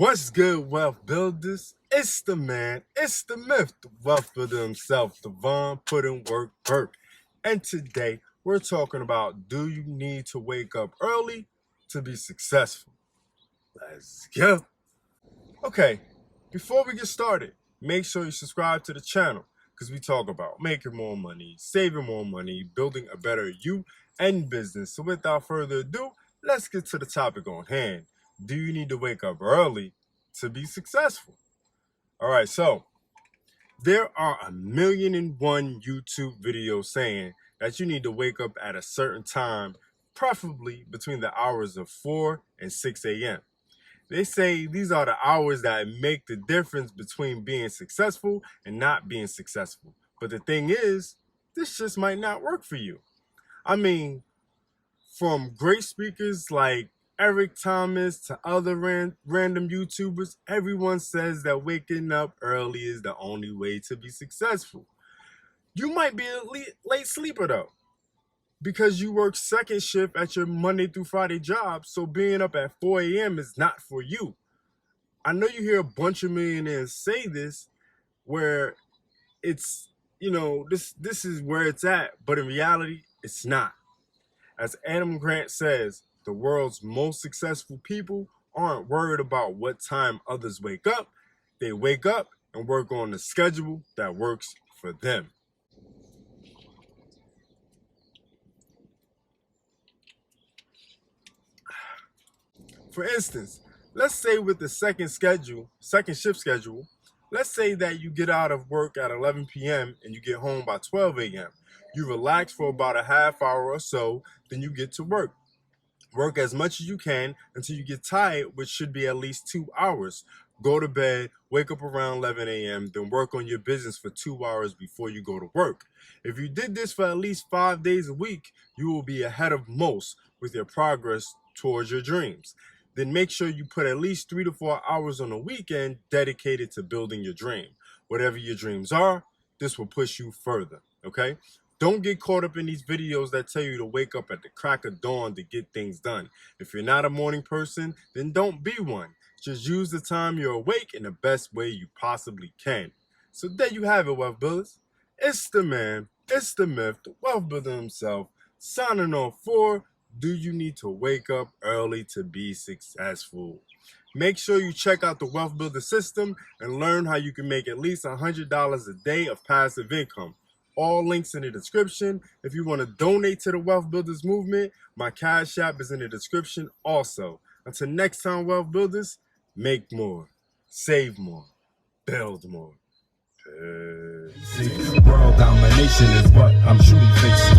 What's good, wealth builders? It's the man, it's the myth, the wealth builder himself, Devon Putting Work Burke. And today we're talking about, do you need to wake up early to be successful? Let's go. Okay, before we get started, make sure you subscribe to the channel because we talk about making more money, saving more money, building a better you and business. So without further ado, let's get to the topic on hand. Do you need to wake up early to be successful? All right, so there are 1,000,001 YouTube videos saying that you need to wake up at a certain time, preferably between the hours of 4 and 6 a.m. They say these are the hours that make the difference between being successful and not being successful. But the thing is, this just might not work for you. I mean, from great speakers like Eric Thomas to other random YouTubers, everyone says that waking up early is the only way to be successful. You might be a late sleeper though, because you work second shift at your Monday through Friday job, so being up at 4 a.m. is not for you. I know you hear a bunch of millionaires say this, where it's, this is where it's at, but in reality, it's not. As Adam Grant says, the world's most successful people aren't worried about what time others wake up. They wake up and work on the schedule that works for them. For instance, let's say with the second shift schedule, let's say that you get out of work at 11 p.m. and you get home by 12 a.m. You relax for about a half hour or so, then you get to work. Work as much as you can until you get tired, which should be at least 2 hours. Go to bed, wake up around 11 a.m., then work on your business for 2 hours before you go to work. If you did this for at least 5 days a week, you will be ahead of most with your progress towards your dreams. Then make sure you put at least 3 to 4 hours on the weekend dedicated to building your dream. Whatever your dreams are, this will push you further, okay? Don't get caught up in these videos that tell you to wake up at the crack of dawn to get things done. If you're not a morning person, then don't be one. Just use the time you're awake in the best way you possibly can. So there you have it, Wealth Builders. It's the man, it's the myth, the Wealth Builder himself, signing off for, do you need to wake up early to be successful? Make sure you check out the Wealthbuilderz System and learn how you can make at least $100 a day of passive income. All links in the description. If you want to donate to the Wealth Builders movement, my Cash App is in the description also. Until next time, Wealth Builders, make more, save more, build more. World domination is what I'm truly facing.